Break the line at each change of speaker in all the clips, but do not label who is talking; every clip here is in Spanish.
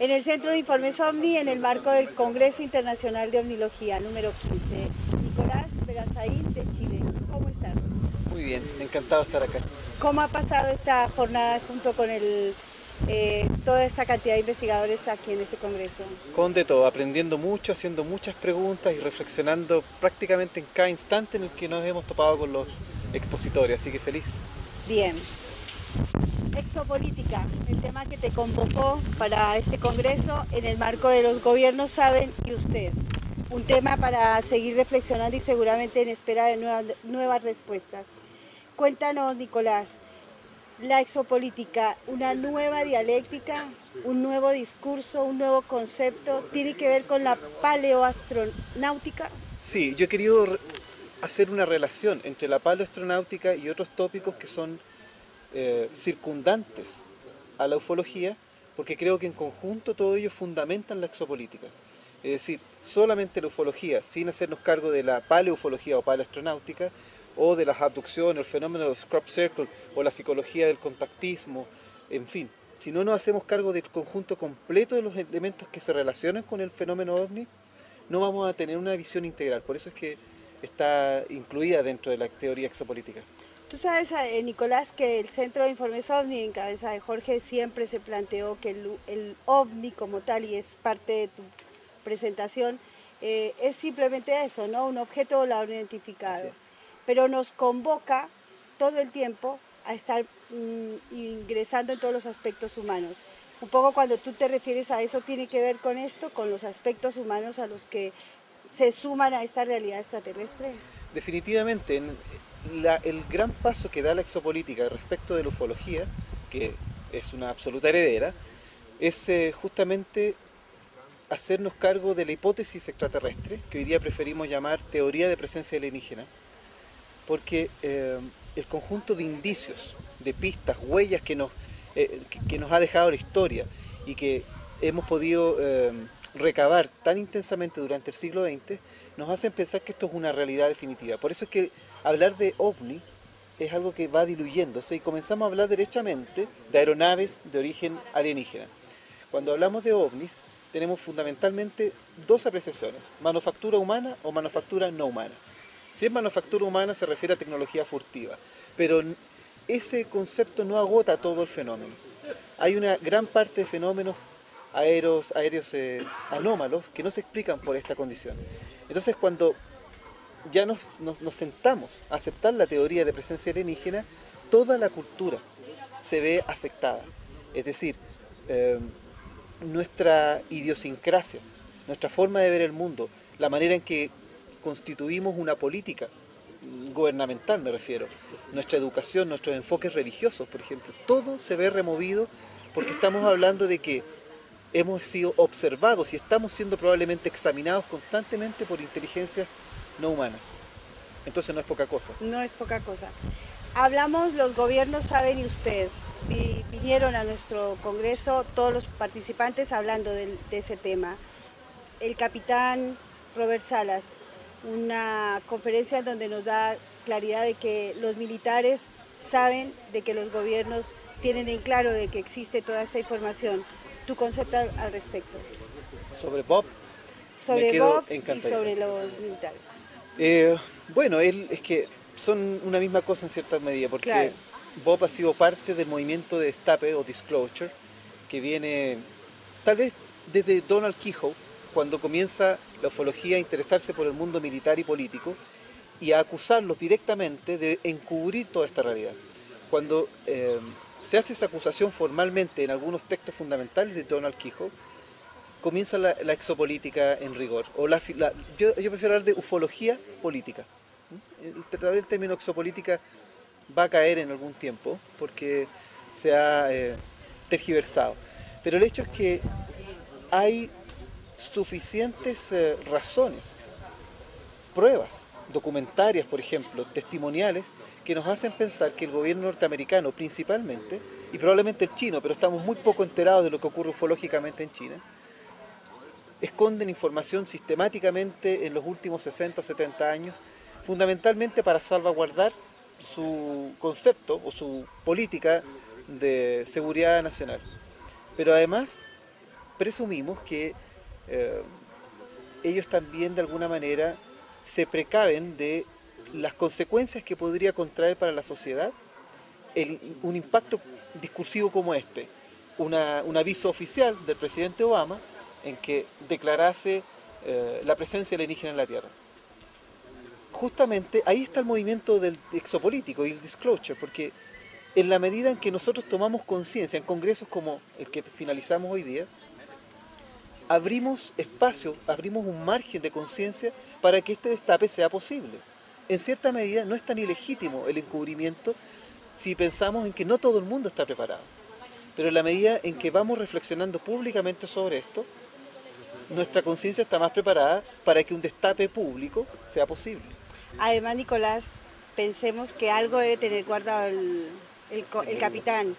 en el Centro de Informes OVNI en el marco del Congreso Internacional de Ovnilogía número 15. Nicolás Verazaín de Chile, ¿cómo estás?
Muy bien, encantado de estar acá.
¿Cómo ha pasado esta jornada junto con toda esta cantidad de investigadores aquí en este Congreso?
Con de todo, aprendiendo mucho, haciendo muchas preguntas y reflexionando prácticamente en cada instante en el que nos hemos topado con los expositores, así que feliz.
Bien. Exopolítica, el tema que te convocó para este Congreso en el marco de los gobiernos saben y usted. Un tema para seguir reflexionando y seguramente en espera de nuevas respuestas. Cuéntanos, Nicolás, la exopolítica, una nueva dialéctica, un nuevo discurso, un nuevo concepto, ¿tiene que ver con la paleoastronáutica?
Sí, yo he querido hacer una relación entre la paleoastronáutica y otros tópicos que son circundantes a la ufología, porque creo que en conjunto todo ello fundamentan la exopolítica. Es decir, solamente la ufología, sin hacernos cargo de la paleoufología o paleoastronáutica, o de las abducciones, el fenómeno de los crop circle, o la psicología del contactismo, en fin. Si no nos hacemos cargo del conjunto completo de los elementos que se relacionan con el fenómeno OVNI, no vamos a tener una visión integral. Por eso es que está incluida dentro de la teoría exopolítica.
Tú sabes, Nicolás, que el Centro de Informes OVNI, en cabeza de Jorge, siempre se planteó que el OVNI como tal, y es parte de tu presentación, es simplemente eso, ¿no? Un objeto volador identificado. Pero nos convoca todo el tiempo a estar ingresando en todos los aspectos humanos. Un poco cuando tú te refieres a eso, tiene que ver con esto, con los aspectos humanos a los que se suman a esta realidad extraterrestre.
Definitivamente, el gran paso que da la exopolítica respecto de la ufología, que es una absoluta heredera, es justamente hacernos cargo de la hipótesis extraterrestre, que hoy día preferimos llamar teoría de presencia alienígena, porque el conjunto de indicios, de pistas, huellas que nos ha dejado la historia y que hemos podido recabar tan intensamente durante el siglo XX, nos hacen pensar que esto es una realidad definitiva. Por eso es que hablar de OVNI es algo que va diluyéndose y comenzamos a hablar derechamente de aeronaves de origen alienígena. Cuando hablamos de OVNIs, tenemos fundamentalmente dos apreciaciones: manufactura humana o manufactura no humana. Si es manufactura humana se refiere a tecnología furtiva, pero ese concepto no agota todo el fenómeno. Hay una gran parte de fenómenos aéreos anómalos que no se explican por esta condición. Entonces, cuando ya nos sentamos a aceptar la teoría de presencia alienígena, toda la cultura se ve afectada. Es decir, nuestra idiosincrasia, nuestra forma de ver el mundo, la manera en que constituimos una política gubernamental, me refiero, nuestra educación, nuestros enfoques religiosos, por ejemplo, todo se ve removido porque estamos hablando de que hemos sido observados y estamos siendo probablemente examinados constantemente por inteligencias no humanas. Entonces no es poca cosa.
No es poca cosa. Hablamos, los gobiernos saben y usted. Vinieron a nuestro congreso todos los participantes hablando de ese tema. El capitán Robert Salas, una conferencia en donde nos da claridad de que los militares saben de que los gobiernos tienen en claro de que existe toda esta información. ¿Tu concepto al respecto?
Sobre Bob,
sobre Bob y sobre los militares.
Bueno, es que son una misma cosa en cierta medida, porque
claro,
Bob ha sido parte del movimiento de destape o disclosure, que viene tal vez desde Donald Keyhoe, cuando comienza la ufología a interesarse por el mundo militar y político y a acusarlos directamente de encubrir toda esta realidad. Cuando se hace esa acusación formalmente en algunos textos fundamentales de Donald Keyhoe, comienza la exopolítica en rigor. Yo prefiero hablar de ufología política. El término exopolítica va a caer en algún tiempo porque se ha tergiversado. Pero el hecho es que hay suficientes razones, pruebas documentarias, por ejemplo, testimoniales, que nos hacen pensar que el gobierno norteamericano principalmente, y probablemente el chino, pero estamos muy poco enterados de lo que ocurre ufológicamente en China, esconden información sistemáticamente en los últimos 60 o 70 años, fundamentalmente para salvaguardar su concepto o su política de seguridad nacional. Pero además presumimos que eh, ellos también de alguna manera se precaven de las consecuencias que podría contraer para la sociedad un impacto discursivo como este, un aviso oficial del presidente Obama en que declarase la presencia alienígena en la Tierra. Justamente ahí está el movimiento del exopolítico y el disclosure, porque en la medida en que nosotros tomamos conciencia en congresos como el que finalizamos hoy día, abrimos espacio, abrimos un margen de conciencia para que este destape sea posible. En cierta medida no es tan ilegítimo el encubrimiento si pensamos en que no todo el mundo está preparado. Pero en la medida en que vamos reflexionando públicamente sobre esto, nuestra conciencia está más preparada para que un destape público sea posible.
Además, Nicolás, pensemos que algo debe tener guardado el capitán,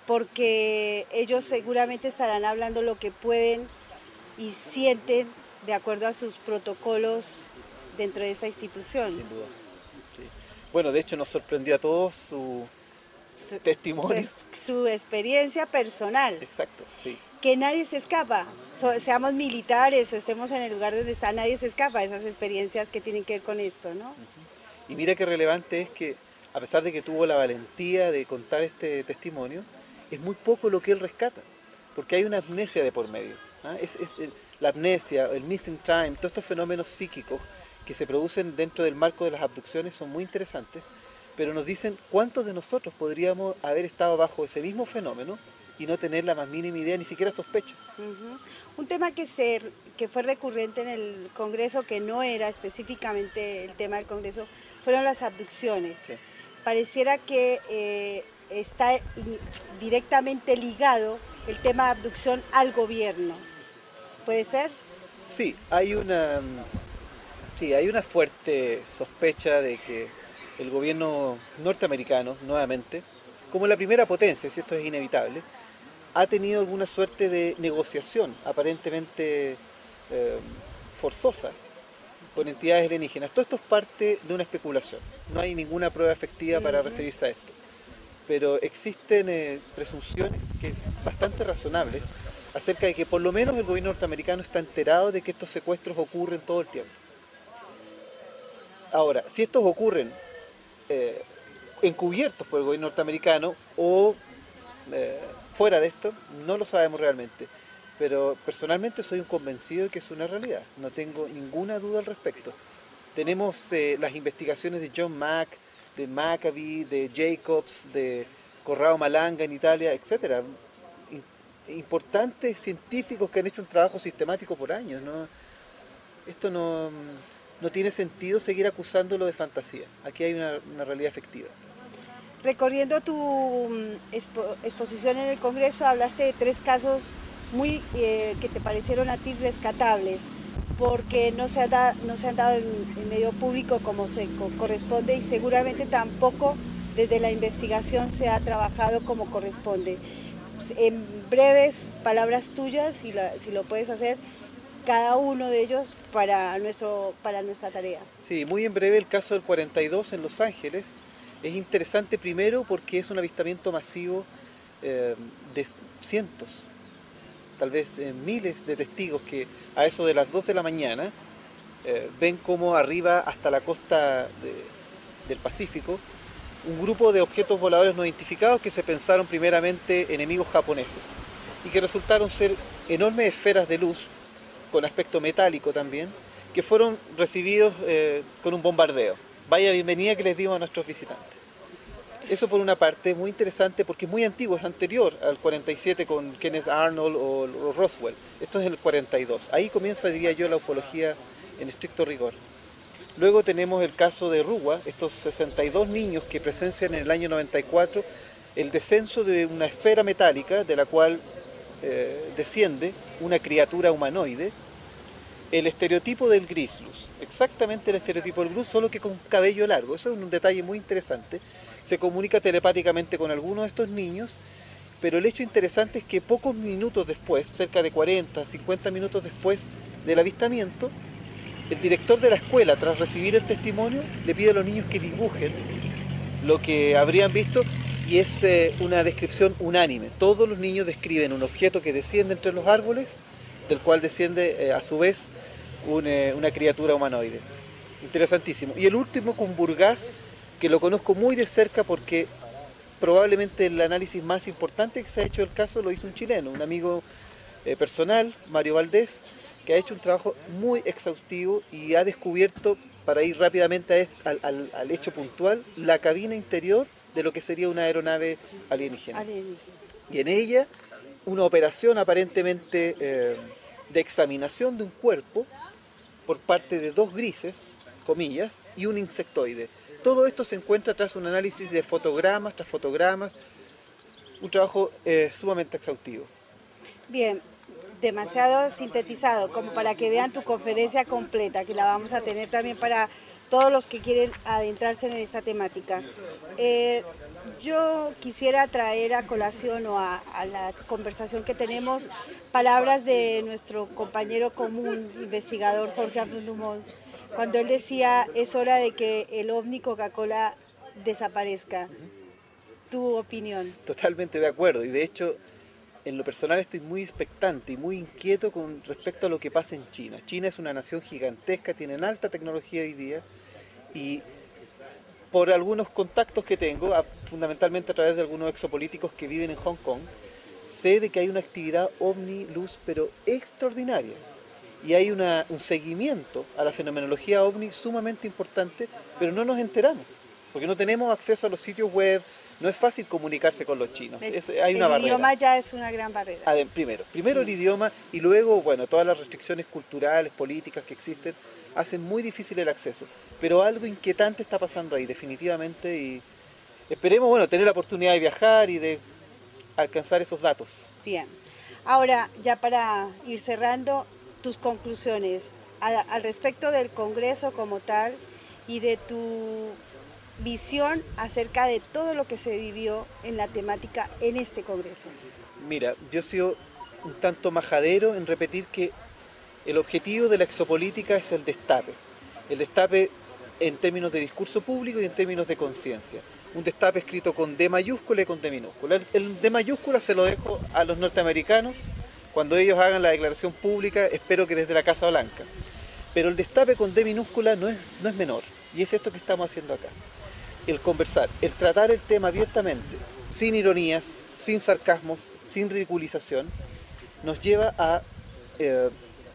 porque ellos seguramente estarán hablando lo que pueden y sienten de acuerdo a sus protocolos dentro de esta institución.
Sin duda. Sí. Bueno, de hecho nos sorprendió a todos su testimonio.
Su experiencia personal.
Exacto, sí.
Que nadie se escapa, seamos militares o estemos en el lugar donde está, nadie se escapa de esas experiencias que tienen que ver con esto, ¿no?
Y mira qué relevante es que, a pesar de que tuvo la valentía de contar este testimonio, es muy poco lo que él rescata, porque hay una amnesia de por medio. ¿Ah? La amnesia, el missing time, todos estos fenómenos psíquicos que se producen dentro del marco de las abducciones son muy interesantes, pero nos dicen cuántos de nosotros podríamos haber estado bajo ese mismo fenómeno y no tener la más mínima idea, ni siquiera sospecha.
Un tema que fue recurrente en el Congreso, que no era específicamente el tema del Congreso, fueron las abducciones.
Sí.
Pareciera que está directamente ligado el tema de abducción al gobierno. ¿Puede ser?
Sí, hay una fuerte sospecha de que el gobierno norteamericano, nuevamente, como la primera potencia, si esto es inevitable, ha tenido alguna suerte de negociación aparentemente forzosa con entidades alienígenas. Todo esto es parte de una especulación. No hay ninguna prueba efectiva para referirse a esto. Pero existen presunciones bastante razonables acerca de que por lo menos el gobierno norteamericano está enterado de que estos secuestros ocurren todo el tiempo. Ahora, si estos ocurren encubiertos por el gobierno norteamericano o fuera de esto, no lo sabemos realmente. Pero personalmente soy un convencido de que es una realidad. No tengo ninguna duda al respecto. Tenemos las investigaciones de John Mack, de Maccabi, de Jacobs, de Corrado Malanga en Italia, etc. Importantes científicos que han hecho un trabajo sistemático por años, ¿no? Esto no tiene sentido seguir acusándolo de fantasía. Aquí hay una realidad efectiva.
Recorriendo tu exposición en el Congreso, hablaste de 3 casos que te parecieron a ti rescatables, porque no se han dado en medio público como se corresponde y seguramente tampoco desde la investigación se ha trabajado como corresponde. En breves palabras tuyas, si lo puedes hacer, cada uno de ellos para nuestra tarea.
Sí, muy en breve el caso del 42 en Los Ángeles. Es interesante primero porque es un avistamiento masivo de cientos, tal vez miles de testigos que a eso de las 2 de la mañana ven como arriba hasta la costa del Pacífico un grupo de objetos voladores no identificados que se pensaron primeramente enemigos japoneses y que resultaron ser enormes esferas de luz con aspecto metálico también, que fueron recibidos con un bombardeo. Vaya bienvenida que les dimos a nuestros visitantes. Eso por una parte es muy interesante porque es muy antiguo, es anterior al 47 con Kenneth Arnold o Roswell. Esto es el 42. Ahí comienza, diría yo, la ufología en estricto rigor. Luego tenemos el caso de Ruwa, estos 62 niños que presencian en el año 94 el descenso de una esfera metálica de la cual desciende una criatura humanoide, el estereotipo del grislus, exactamente el estereotipo del grislus, solo que con cabello largo. Eso es un detalle muy interesante. Se comunica telepáticamente con algunos de estos niños, pero el hecho interesante es que pocos minutos después, cerca de 40, 50 minutos después del avistamiento, el director de la escuela, tras recibir el testimonio, le pide a los niños que dibujen lo que habrían visto, y y es una descripción unánime. Todos los niños describen un objeto que desciende entre los árboles, del cual desciende a su vez una criatura humanoide. Interesantísimo. Y el último, Cumburgás, que lo conozco muy de cerca porque probablemente el análisis más importante que se ha hecho del caso lo hizo un chileno, un amigo personal, Mario Valdés, que ha hecho un trabajo muy exhaustivo y ha descubierto, para ir rápidamente al hecho puntual, la cabina interior de lo que sería una aeronave alienígena. Y en ella una operación aparentemente de examinación de un cuerpo por parte de dos grises, comillas, y un insectoide. Todo esto se encuentra tras un análisis de fotogramas tras fotogramas, un trabajo sumamente exhaustivo.
Bien, demasiado sintetizado, como para que vean tu conferencia completa, que la vamos a tener también para todos los que quieren adentrarse en esta temática. Yo quisiera traer a colación o a la conversación que tenemos palabras de nuestro compañero común, investigador Jorge Ambrós Dumont, cuando él decía, es hora de que el ovni Coca-Cola desaparezca. ¿Tu opinión?
Totalmente de acuerdo, y de hecho, en lo personal estoy muy expectante y muy inquieto con respecto a lo que pasa en China. China es una nación gigantesca, tienen alta tecnología hoy día, y por algunos contactos que tengo, fundamentalmente a través de algunos exopolíticos que viven en Hong Kong, sé de que hay una actividad ovni-luz, pero extraordinaria. Y hay un seguimiento a la fenomenología ovni sumamente importante, pero no nos enteramos, porque no tenemos acceso a los sitios web, no es fácil comunicarse con los chinos. Hay una barrera.
El idioma ya es una gran barrera.
Primero el idioma y luego, bueno, todas las restricciones culturales, políticas que existen, hacen muy difícil el acceso. Pero algo inquietante está pasando ahí, definitivamente, y esperemos, bueno, tener la oportunidad de viajar y de alcanzar esos datos.
Bien. Ahora, ya para ir cerrando, tus conclusiones al respecto del Congreso como tal y de tu visión acerca de todo lo que se vivió en la temática en este Congreso.
Mira, yo he sido un tanto majadero en repetir que el objetivo de la exopolítica es el destape en términos de discurso público y en términos de conciencia. Un destape escrito con D mayúscula y con D minúscula. El D mayúscula se lo dejo a los norteamericanos, cuando ellos hagan la declaración pública, espero que desde la Casa Blanca. Pero el destape con D minúscula no es menor, y es esto que estamos haciendo acá. El conversar, el tratar el tema abiertamente, sin ironías, sin sarcasmos, sin ridiculización, nos lleva a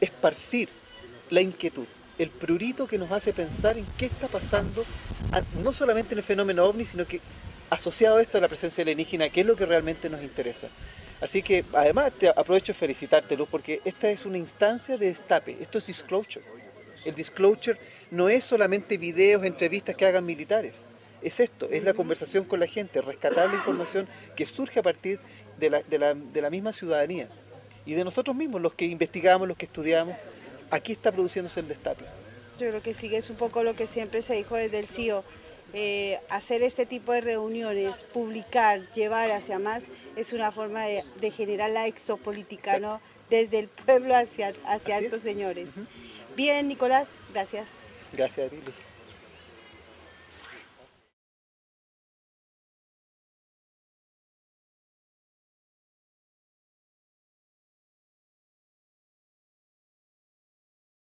esparcir la inquietud, el prurito que nos hace pensar en qué está pasando, no solamente en el fenómeno ovni, sino que asociado a esto a la presencia alienígena, que es lo que realmente nos interesa. Así que, además, aprovecho de felicitarte, Luz, porque esta es una instancia de destape, esto es disclosure. El disclosure no es solamente videos, entrevistas que hagan militares, es esto, es la conversación con la gente, rescatar la información que surge a partir de la misma ciudadanía y de nosotros mismos, los que investigamos, los que estudiamos. Aquí está produciéndose el destape.
Yo creo que sí, es un poco lo que siempre se dijo desde el CIO. Hacer este tipo de reuniones, publicar, llevar hacia más, es una forma de generar la exopolítica, ¿no? Desde el pueblo hacia estos señores. Bien, Nicolás, gracias.
Gracias a ti, Luis.